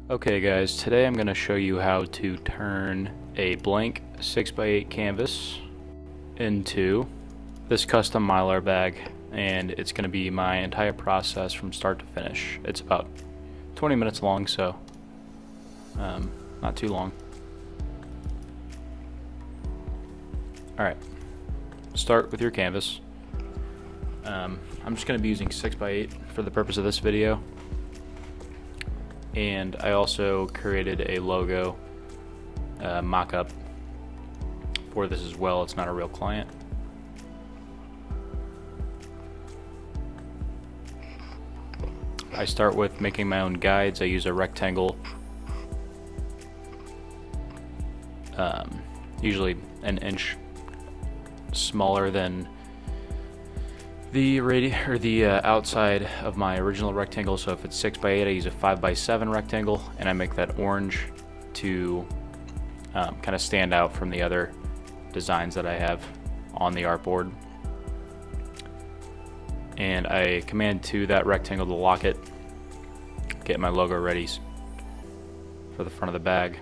Okay guys, today I'm going to show you how to turn a blank 6x8 canvas into this custom Mylar bag, and it's going to be my entire process from start to finish. It's about 20 minutes long, so not too long. Alright, start with your canvas. I'm just going to be using 6x8 for the purpose of this video. And I also created a logo mock-up for this as well. It's not a real client. I start with making my own guides. I use a rectangle, usually an inch smaller than the outside of my original rectangle. So if it's 6x8, I use a 5x7 rectangle, and I make that orange to kind of stand out from the other designs that I have on the artboard. And I command to that rectangle to lock it, get my logo ready for the front of the bag.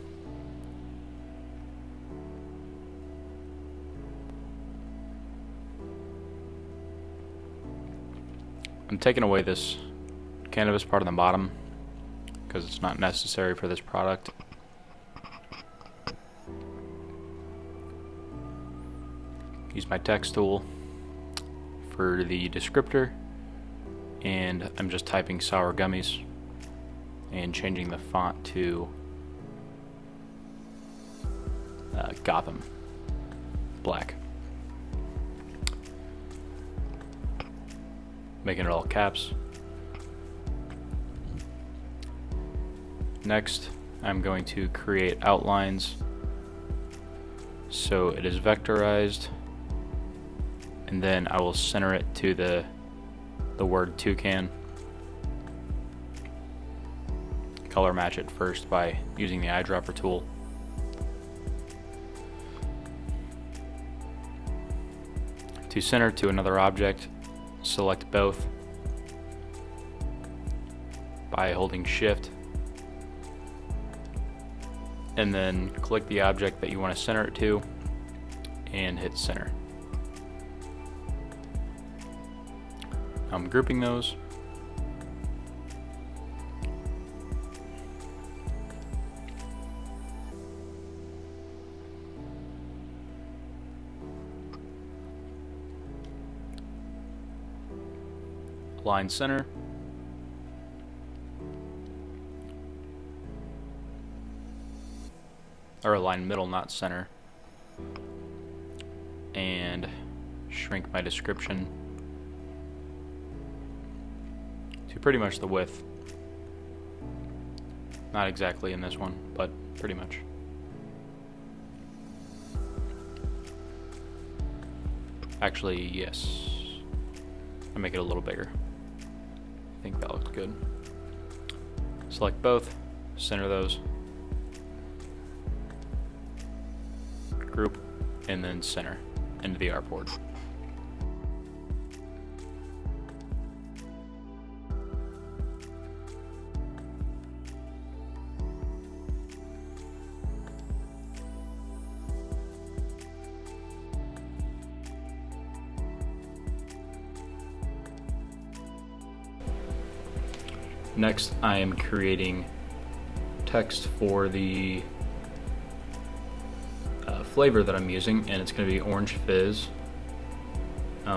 I'm taking away this canvas part on the bottom because it's not necessary for this product. Use my text tool for the descriptor, and I'm just typing sour gummies and changing the font to Gotham black. Making it all caps. Next, I'm going to create outlines so it is vectorized, and then I will center it to the word toucan. Color match it first by using the eyedropper tool. To center to another object, select both by holding Shift, and then click the object that you want to center it to and hit center. I'm grouping those. Align center. Or align middle, not center. And shrink my description to pretty much the width. Not exactly in this one, but pretty much. Actually, yes. I'll make it a little bigger. I think that looks good. Select both, center those, group, and then center into the artboard. Next, I am creating text for the flavor that I'm using, and it's going to be Orange Fizz.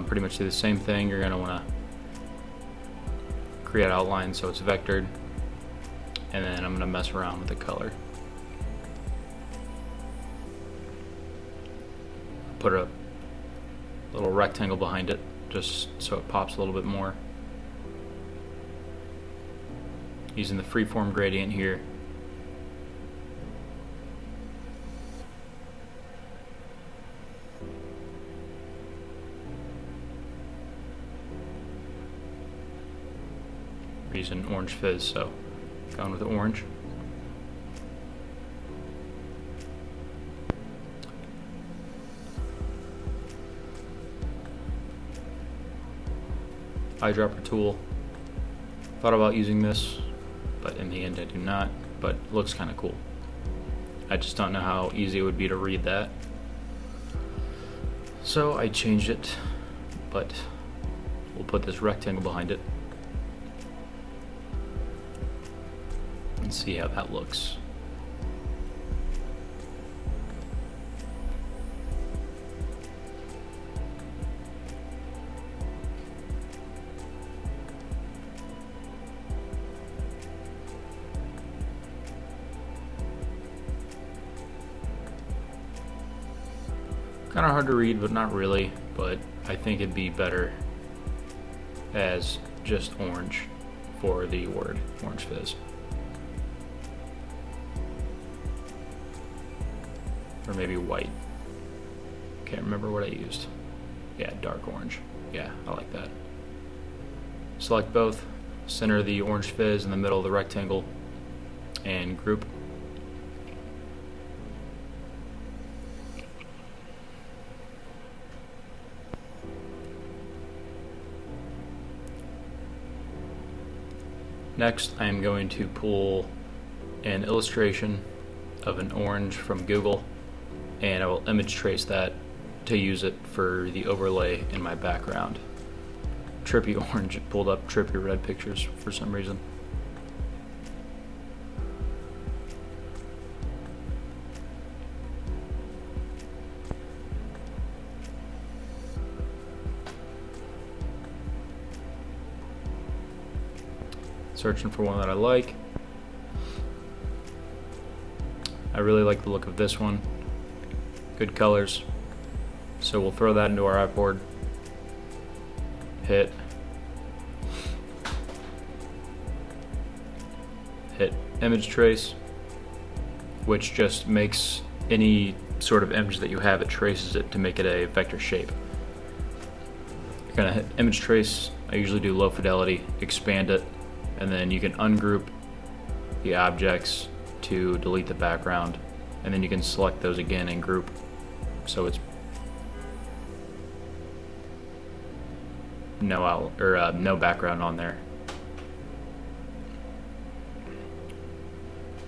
Pretty much do the same thing. You're going to want to create outlines so it's vectored, and then I'm going to mess around with the color. Put a little rectangle behind it just so it pops a little bit more. Using the freeform gradient here. We're using Orange Fizz, so going with the orange. Eyedropper tool. Thought about using this, but in the end I do not. but it looks kind of cool. I just don't know how easy it would be to read that. So I changed it, but we'll put this rectangle behind it and see how that looks. Kind of hard to read, but not really, but I think it'd be better as just orange for the word Orange Fizz. Or maybe white. Can't remember what I used. Yeah, dark orange. Yeah, I like that. Select both, center the Orange Fizz in the middle of the rectangle, and group. Next, I am going to pull an illustration of an orange from Google, and I will image trace that to use it for the overlay in my background. Trippy orange, it pulled up trippy red pictures for some reason. Searching for one that I like. I really like the look of this one. Good colors. So we'll throw that into our artboard. Hit image trace, which just makes any sort of image that you have, it traces it to make it a vector shape. You're gonna hit image trace. I usually do low fidelity, expand it, and then you can ungroup the objects to delete the background, and then you can select those again and group so it's no background on there.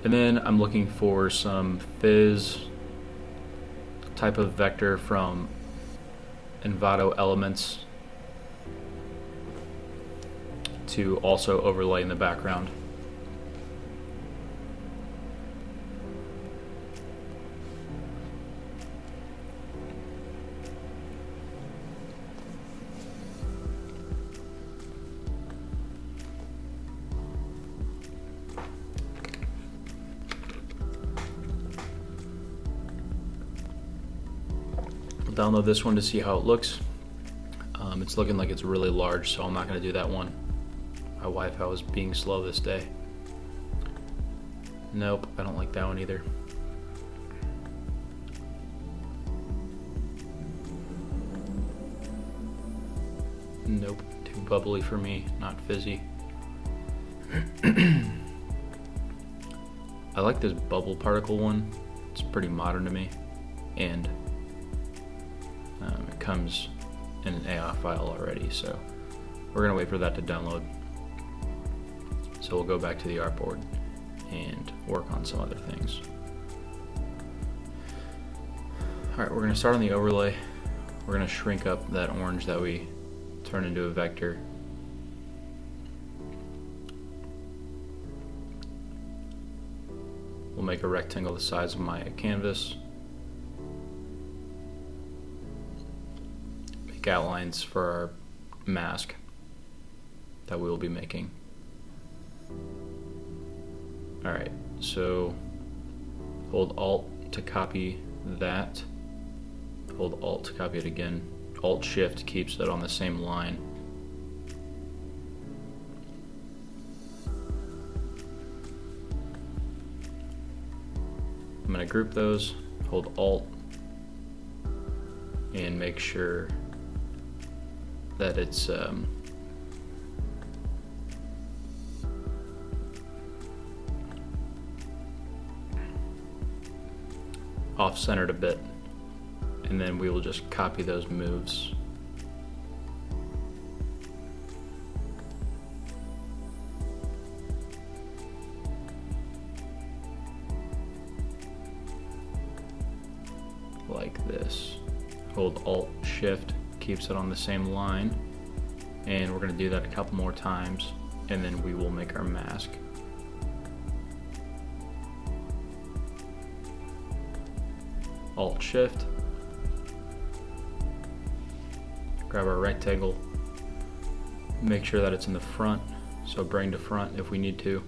And then I'm looking for some fizz type of vector from Envato Elements to also overlay in the background. I'll download this one to see how it looks. It's looking like it's really large, so I'm not going to do that one. My Wi-Fi was being slow this day. Nope, I don't like that one either. Nope, too bubbly for me, not fizzy. I like this bubble particle one. It's pretty modern to me, and it comes in an AI file already, so we're gonna wait for that to download. So we'll go back to the artboard and work on some other things. Alright, we're gonna start on the overlay. We're gonna shrink up that orange that we turned into a vector. We'll make a rectangle the size of my canvas. Make outlines for our mask that we will be making. Alright, so hold Alt to copy that. Hold Alt to copy it again. Alt Shift keeps it on the same line. I'm going to group those, hold Alt, and make sure that it's off-centered a bit, and then we will just copy those moves. hold Alt Shift, keeps it on the same line, and we're going to do that a couple more times, and then we will make our mask. Alt Shift, grab our rectangle, make sure that it's in the front, so bring to front if we need to.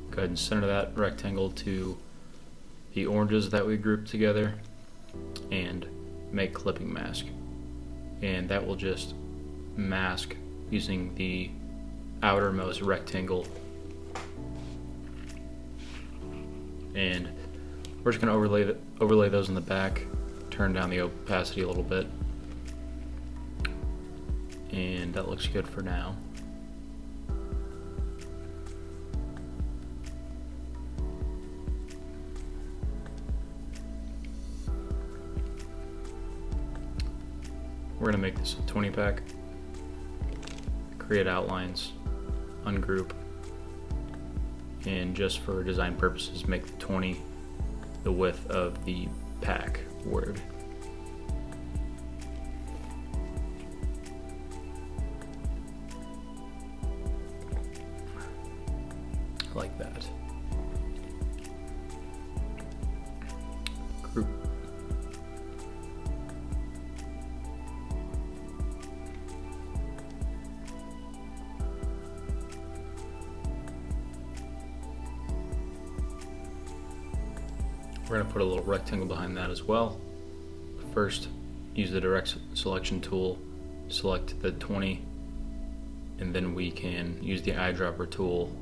Go ahead and center that rectangle to the oranges that we grouped together and make clipping mask. And that will just mask using the outermost rectangle. And we're just going to overlay those in the back, turn down the opacity a little bit, and that looks good for now. We're going to make this a 20 pack, create outlines, ungroup, and just for design purposes make the 20 the width of the pack word. Like that. Group. We're going to put a little rectangle behind that as well. First, use the direct selection tool, select the 20, and then we can use the eyedropper tool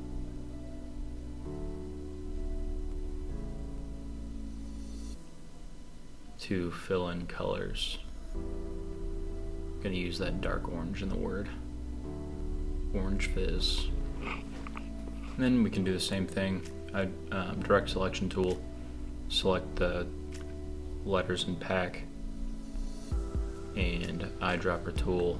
to fill in colors. I'm going to use that dark orange in the word, orange fizz. And then we can do the same thing, direct selection tool, select the letters in pack, and eyedropper tool,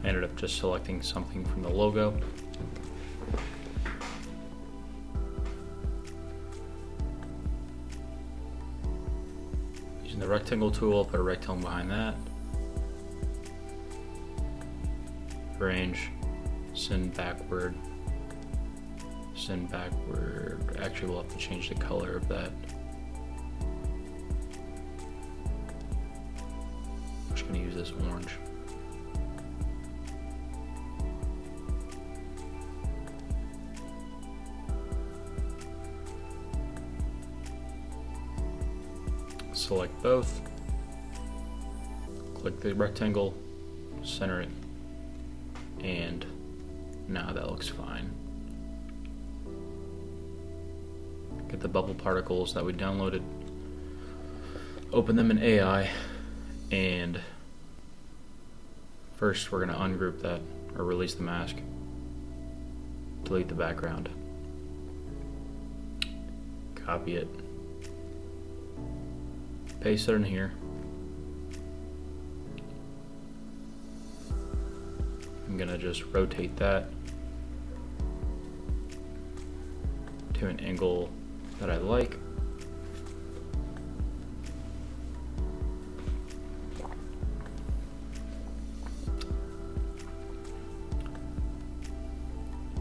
I ended up just selecting something from the logo. Using the rectangle tool, put a rectangle behind that. Range, send backward. Actually, we'll have to change the color of that. I'm just going to use this orange. Select both, click the rectangle, center it, and now that looks fine. Get the bubble particles that we downloaded, open them in AI, and first we're going to ungroup that, or release the mask, delete the background, copy it, paste it in here. I'm gonna just rotate that to an angle that I like.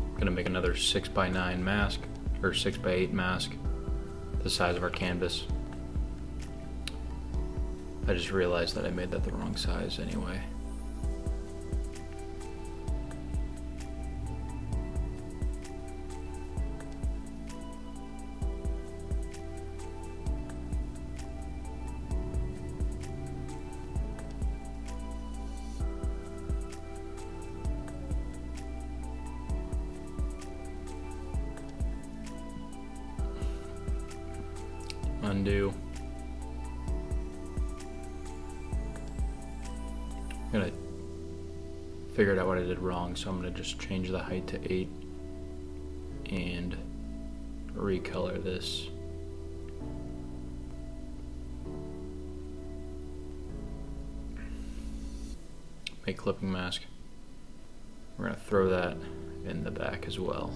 I'm gonna make another 6x9 mask, or 6x8 mask, the size of our canvas. I just realized that I made that the wrong size anyway. Undo. I'm gonna figured out what I did wrong, so I'm going to just change the height to 8 and recolor this. Make clipping mask. We're going to throw that in the back as well.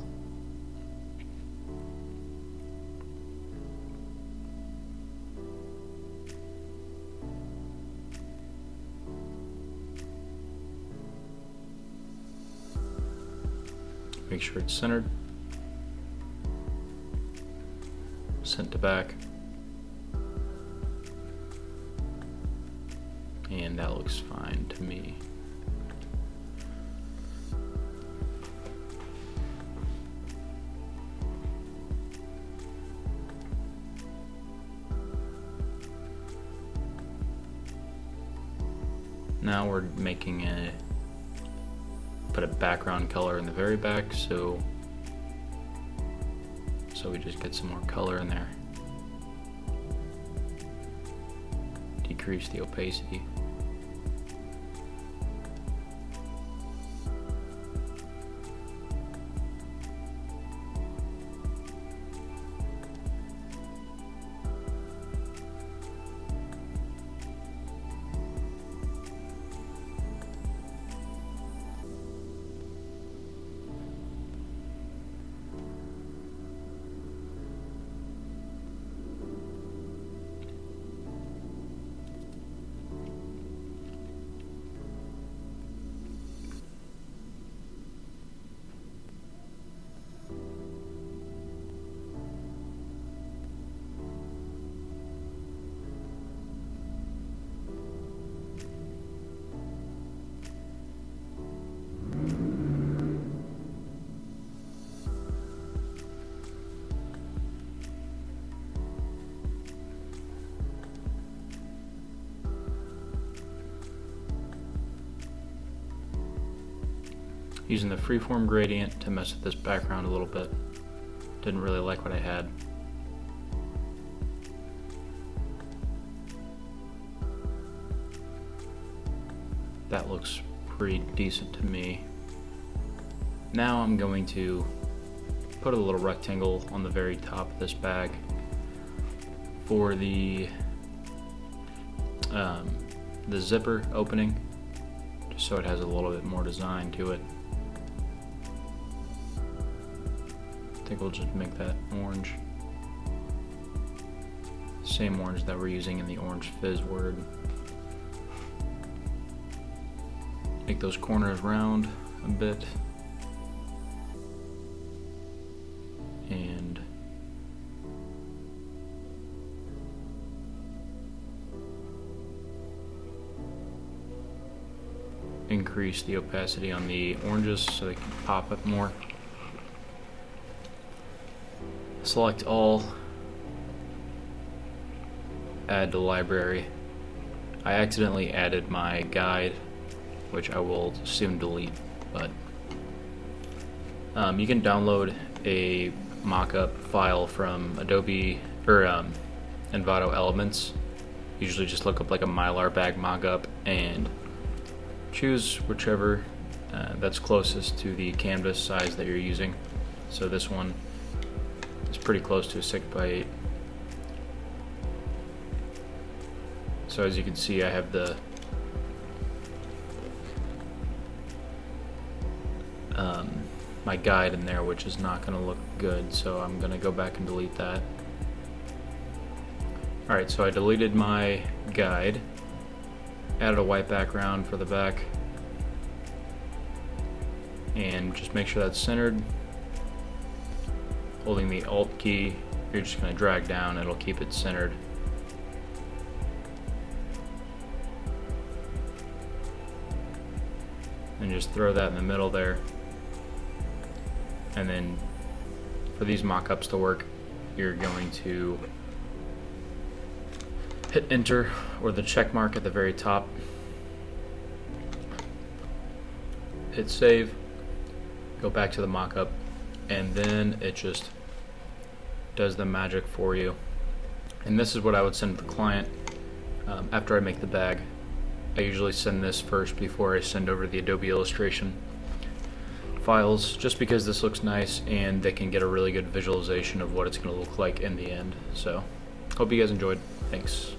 Make sure it's centered. Center to back. And that looks fine to me. Now we're making put a background color in the very back, so we just get some more color in there. Decrease the opacity. Using the freeform gradient to mess with this background a little bit. Didn't really like what I had. That looks pretty decent to me. Now I'm going to put a little rectangle on the very top of this bag for the zipper opening, just so it has a little bit more design to it. I think we'll just make that orange. Same orange that we're using in the orange fizz word. Make those corners round a bit. And increase the opacity on the oranges so they can pop up more. Select all, add to library. I accidentally added my guide, which I will soon delete, but you can download a mockup file from Adobe or Envato Elements. Usually just look up like a Mylar bag mockup and choose whichever that's closest to the canvas size that you're using. So this one is pretty close to a 6x8. So as you can see, I have the my guide in there, which is not going to look good, so I'm going to go back and delete that. Alright, so I deleted my guide, added a white background for the back, and just make sure that's centered. Holding the Alt key, you're just going to drag down, it'll keep it centered. And just throw that in the middle there. And then for these mock-ups to work, you're going to hit enter or the check mark at the very top. Hit save, go back to the mock-up, and then it just does the magic for you. And this is what I would send to the client after I make the bag. I usually send this first before I send over the Adobe Illustration files, just because this looks nice and they can get a really good visualization of what it's going to look like in the end. So hope you guys enjoyed. Thanks.